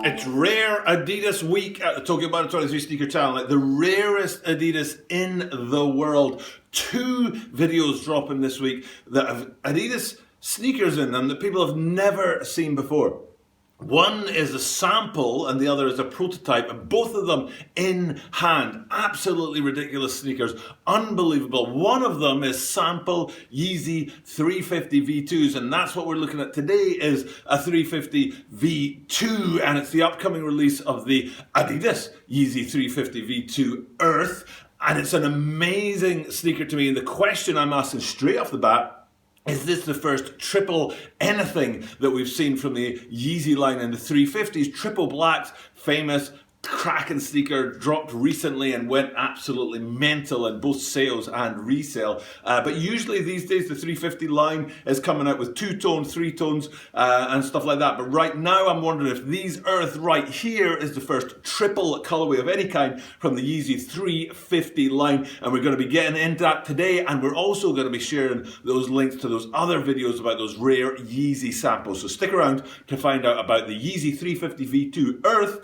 It's rare Adidas week at the Tokyo About 23 sneaker channel. Like the rarest Adidas in the world. 2 videos dropping this week that have Adidas sneakers in them that people have never seen before. One is a sample and the other is a prototype, and both of them in hand. Absolutely ridiculous sneakers. Unbelievable. One of them is sample Yeezy 350 V2s, and that's what we're looking at today is a 350 V2, and it's the upcoming release of the Adidas Yeezy 350 V2 Earth, and it's an amazing sneaker to me. And the question I'm asking straight off the bat, is this the first triple anything that we've seen from the Yeezy line in the 350s? Triple blacks, famous, cracking sneaker, dropped recently and went absolutely mental in both sales and resale. But usually these days the 350 line is coming out with 2-tone, 3-tones and stuff like that. But right now I'm wondering if these Earth right here is the first triple colorway of any kind from the Yeezy 350 line. And we're going to be getting into that today. And we're also going to be sharing those links to those other videos about those rare Yeezy samples. So stick around to find out about the Yeezy 350 V2 Earth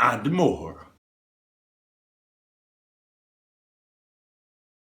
and more.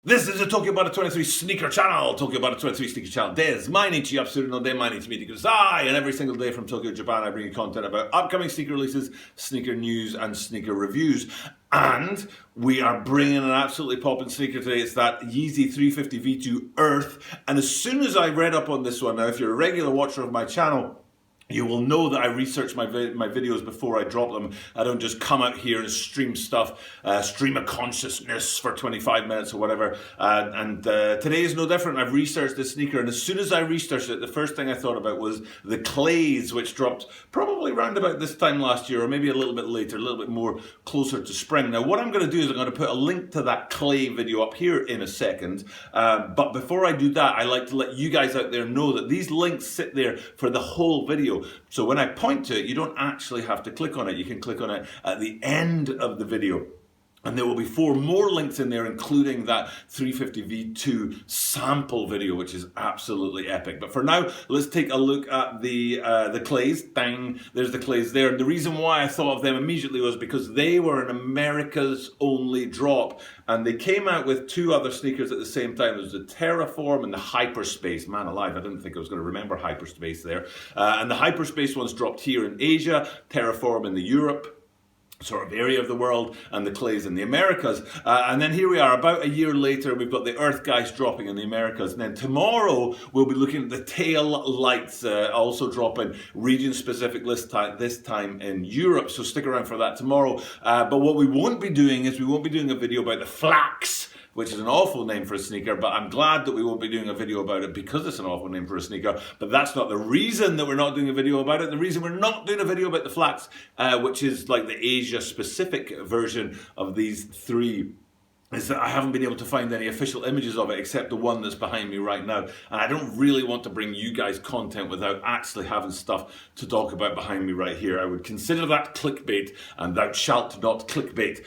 This is the Tokyo About 23 sneaker channel. Tokyo About 23 sneaker channel. Des, Mainichi Absolute no De, Mainichi Miti Kudasai. And every single day from Tokyo, Japan, I bring you content about upcoming sneaker releases, sneaker news, and sneaker reviews. And we are bringing an absolutely popping sneaker today. It's that Yeezy 350 V2 Earth. And as soon as I read up on this one, now if you're a regular watcher of my channel, you will know that I research my videos before I drop them. I don't just come out here and stream stuff, stream of consciousness for 25 minutes or whatever. Today is no different. I've researched this sneaker, and as soon as I researched it, the first thing I thought about was the Clays, which dropped probably around about this time last year, or maybe a little bit later, a little bit more closer to spring. Now, what I'm going to do is I'm going to put a link to that Clay video up here in a second. But before I do that, I like to let you guys out there know that these links sit there for the whole video. So when I point to it, you don't actually have to click on it. You can click on it at the end of the video. And there will be 4 more links in there, including that 350 V2 sample video, which is absolutely epic. But for now, let's take a look at the Clays. Bang, there's the Clays there. And the reason why I thought of them immediately was because they were an America's only drop. And they came out with 2 other sneakers at the same time. There was the Terraform and the Hyperspace. Man alive, I didn't think I was going to remember Hyperspace there. And the Hyperspace ones dropped here in Asia, Terraform in the Europe sort of area of the world, and the Clays in the Americas. And then here we are, about a year later, we've got the Earth guys dropping in the Americas. And then tomorrow, we'll be looking at the Tail Lights, also dropping region-specific this time in Europe. So stick around for that tomorrow. But what we won't be doing is we won't be doing a video about the Flax, which is an awful name for a sneaker, but I'm glad that we won't be doing a video about it because it's an awful name for a sneaker. But that's not the reason that we're not doing a video about it. The reason we're not doing a video about the Flax, which is like the Asia-specific version of these 3, is that I haven't been able to find any official images of it except the one that's behind me right now. And I don't really want to bring you guys content without actually having stuff to talk about behind me right here. I would consider that clickbait, and thou shalt not clickbait.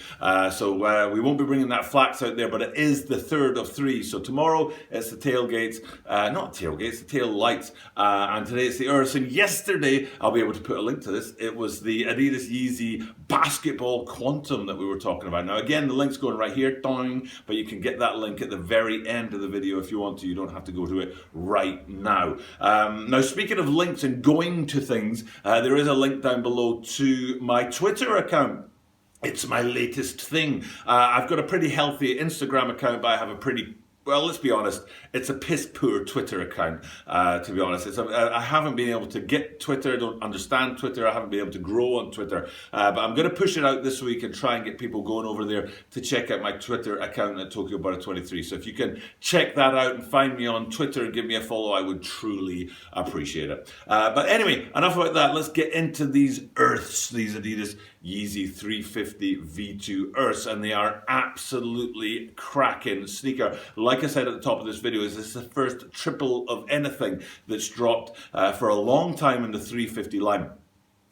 So we won't be bringing that Flax out there, but it is the 3rd of 3. So tomorrow it's the tailgates, not tailgates, the tail lights, and today it's the Earth. And yesterday, I'll be able to put a link to this, it was the Adidas Yeezy Basketball Quantum that we were talking about. Now again, the link's going right here, but you can get that link at the very end of the video if you want to. You don't have to go to it right now. Now, speaking of links and going to things, there is a link down below to my Twitter account. It's my latest thing. I've got a pretty healthy Instagram account, but I have a pretty, well, let's be honest, it's a piss poor Twitter account, to be honest. I haven't been able to get Twitter, I don't understand Twitter, I haven't been able to grow on Twitter. But I'm going to push it out this week and try and get people going over there to check out my Twitter account at Tokyo About 23. So if you can check that out and find me on Twitter and give me a follow, I would truly appreciate it. But anyway, enough about that. Let's get into these Earths, these Adidas Yeezy 350 V2 Earths, and they are absolutely cracking sneaker. Like I said at the top of this video, this is the first triple of anything that's dropped for a long time in the 350 line.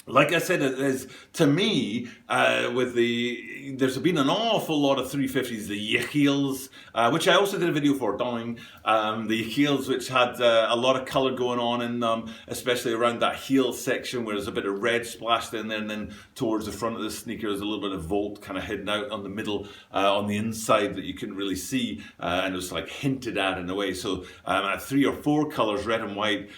like I said, it is, to me, there's been an awful lot of 350s, the Yeezys, which I also did a video for, darling. The Yeezys, which had a lot of colour going on in them, especially around that heel section where there's a bit of red splashed in there, and then towards the front of the sneaker there's a little bit of Volt kind of hidden out on the middle, on the inside that you couldn't really see, and it was like hinted at in a way. So I had 3 or 4 colours, red and white,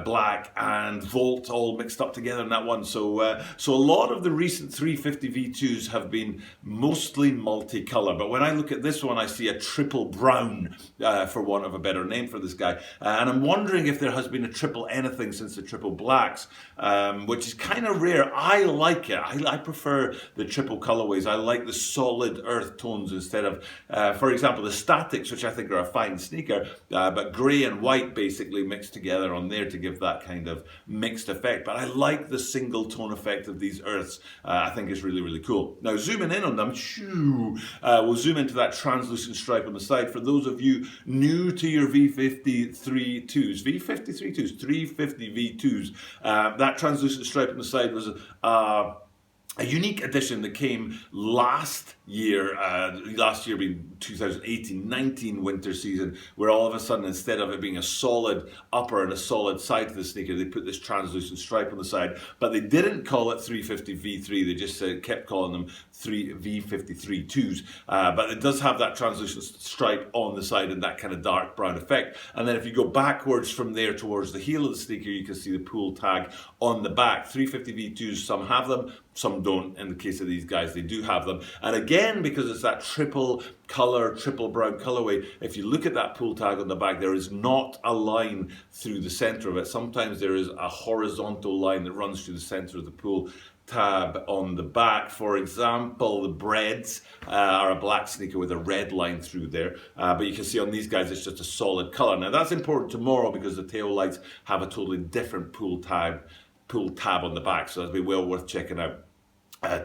black and Volt, all mixed up together in that one. So a lot of the recent 350 V2s have been mostly multicolour, but when I look at this one I see a triple brown, for want of a better name for this guy, and I'm wondering if there has been a triple anything since the triple blacks, which is kind of rare. I like it. I prefer the triple colourways. I like the solid earth tones instead of, for example, the Statics, which I think are a fine sneaker, but grey and white basically mixed together on there to give that kind of mixed effect. But I like the single tone effect of these earths. I think it's really, really cool. Now zooming in on them, we'll zoom into that translucent stripe on the side. For those of you new to your V53.2s, 350 V2s, that translucent stripe on the side was a unique addition that came last year being 2018-19 winter season, where all of a sudden, instead of it being a solid upper and a solid side to the sneaker, they put this translucent stripe on the side, but they didn't call it 350 V3, they just kept calling them V53.2s, but it does have that translucent stripe on the side and that kind of dark brown effect. And then if you go backwards from there towards the heel of the sneaker, you can see the pool tag on the back. 350 V2s, some have them, some don't. In the case of these guys, they do have them. And again, because it's that triple color, triple brown colorway, if you look at that pull tag on the back, there is not a line through the center of it. Sometimes there is a horizontal line that runs through the center of the pull tab on the back. For example, the Breads are a black sneaker with a red line through there, but you can see on these guys it's just a solid color. Now that's important tomorrow because the tail lights have a totally different pull tab on the back, so that'll be well worth checking out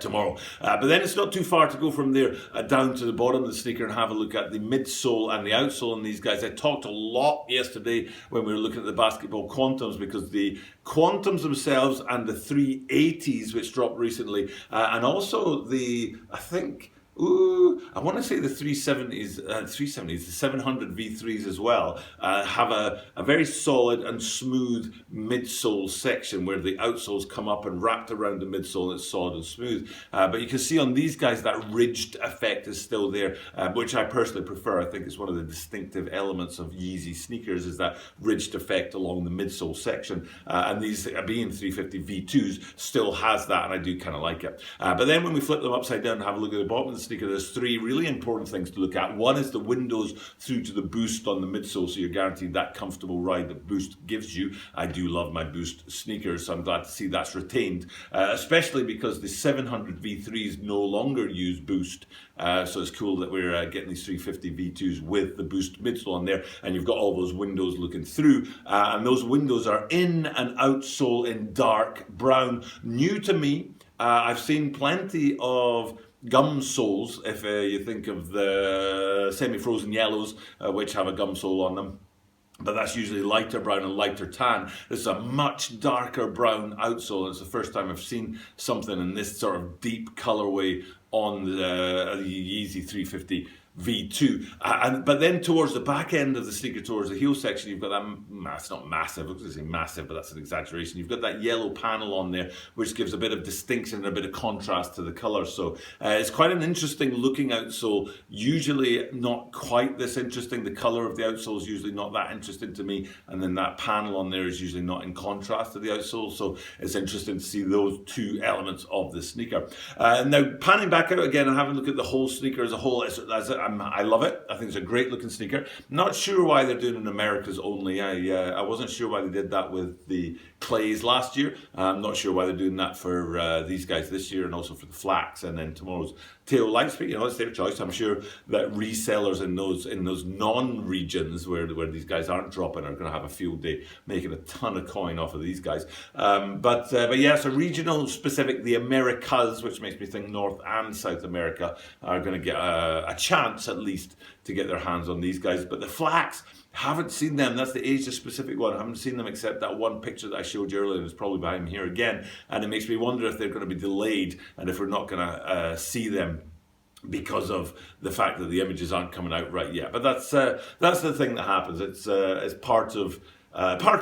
tomorrow. But then it's not too far to go from there down to the bottom of the sneaker and have a look at the midsole and the outsole on these guys. I talked a lot yesterday when we were looking at the basketball Quantums, because the Quantums themselves and the 380s, which dropped recently, and also the, I want to say the 370s, the 700 V3s as well, have a very solid and smooth midsole section where the outsoles come up and wrapped around the midsole and it's solid and smooth. But you can see on these guys that ridged effect is still there, which I personally prefer. I think it's one of the distinctive elements of Yeezy sneakers, is that ridged effect along the midsole section. And these, being 350 V2s, still has that, and I do kind of like it. But then when we flip them upside down and have a look at the bottom of the sneaker, there's 3 really important things to look at. One is the windows through to the Boost on the midsole, so you're guaranteed that comfortable ride that Boost gives you. I do love my Boost sneakers, so I'm glad to see that's retained, especially because the 700 V3s no longer use Boost. So it's cool that we're getting these 350 V2s with the Boost midsole on there, and you've got all those windows looking through, and those windows are in and outsole in dark brown. New to me. I've seen plenty of gum soles, if you think of the semi-frozen yellows, which have a gum sole on them. But that's usually lighter brown and lighter tan. This is a much darker brown outsole. It's the first time I've seen something in this sort of deep colorway on the Yeezy 350 V2, but then towards the back end of the sneaker, towards the heel section, you've got that, it's not massive, I was going to say massive, but that's an exaggeration. You've got that yellow panel on there, which gives a bit of distinction and a bit of contrast to the colour. So it's quite an interesting looking outsole, usually not quite this interesting. The colour of the outsole is usually not that interesting to me, and then that panel on there is usually not in contrast to the outsole, so it's interesting to see those 2 elements of the sneaker. Now, panning back out again and having a look at the whole sneaker as a whole, I love it. I think it's a great looking sneaker. Not sure why they're doing it in Americas only. I wasn't sure why they did that with the Clays last year. I'm not sure why they're doing that for these guys this year, and also for the Flaks and then tomorrow's tail lights. But it's their choice. I'm sure that resellers in those non-regions where these guys aren't dropping are going to have a field day making a ton of coin off of these guys. But yeah, so regional specific, the Americas, which makes me think North and South America, are going to get a chance chance at least to get their hands on these guys. But the flats, haven't seen them. That's the Asia specific one. I haven't seen them except that one picture that I showed you earlier. It's probably behind me here again. And it makes me wonder if they're going to be delayed and if we're not going to see them because of the fact that the images aren't coming out right yet. But that's the thing that happens. It's part of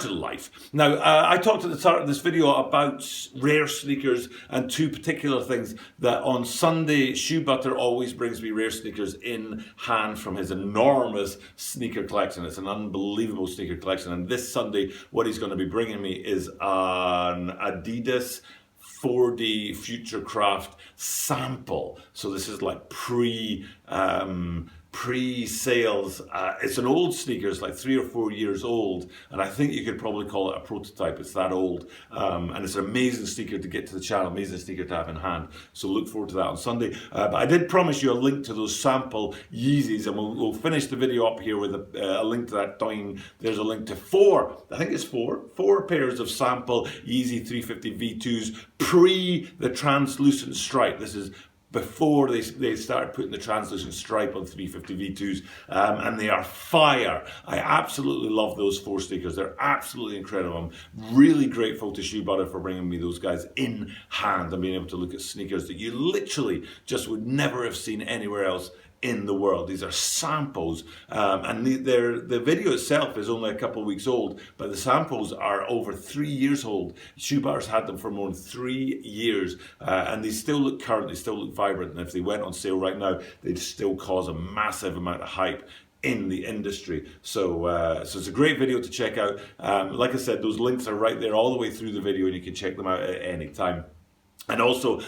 life. Now, I talked at the start of this video about rare sneakers and two particular things that on Sunday, Shoe Butter always brings me rare sneakers in hand from his enormous sneaker collection. It's an unbelievable sneaker collection. And this Sunday, what he's going to be bringing me is an Adidas 4D Futurecraft sample. So this is like pre-sales. It's an old sneaker. It's like 3 or 4 years old, and I think you could probably call it a prototype. It's that old, and it's an amazing sneaker to get to the channel, amazing sneaker to have in hand. So look forward to that on Sunday. But I did promise you a link to those sample Yeezys, and we'll finish the video up here with a link to that. There's a link to four pairs of sample Yeezy 350 V2s pre the translucent stripe. This is before they started putting the translucent stripe on 350 V2s, and they are fire. I absolutely love those 4 sneakers. They're absolutely incredible. I'm really grateful to Shoe Butter for bringing me those guys in hand and being able to look at sneakers that you literally just would never have seen anywhere else in the world. These are samples, and the video itself is only a couple of weeks old, but the samples are over 3 years old. Shoe Butter's had them for more than 3 years, and they still look current, they still look vibrant, and if they went on sale right now, they'd still cause a massive amount of hype in the industry. So it's a great video to check out. Like I said, those links are right there all the way through the video, and you can check them out at any time. And also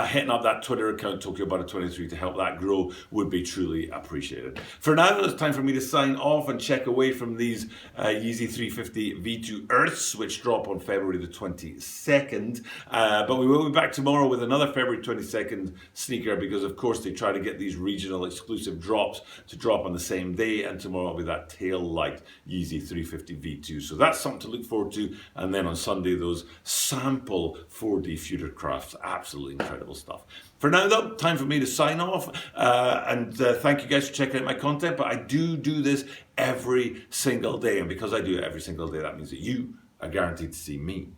hitting up that Twitter account, TokyoButter23, to help that grow would be truly appreciated. For now, it's time for me to sign off and check away from these Yeezy 350 V2 Earths, which drop on February the 22nd. But we will be back tomorrow with another February 22nd sneaker, because of course they try to get these regional exclusive drops to drop on the same day, and tomorrow will be that tail light Yeezy 350 V2. So that's something to look forward to. And then on Sunday, those sample 4D Futurecrafts. Absolutely incredible stuff. For now though, time for me to sign off, and thank you guys for checking out my content. But I do this every single day, and because I do it every single day, that means that you are guaranteed to see me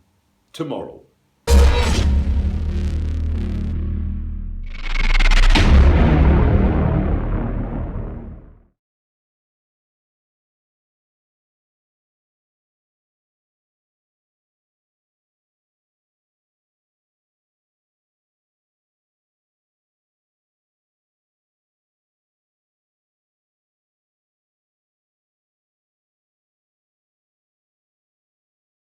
tomorrow.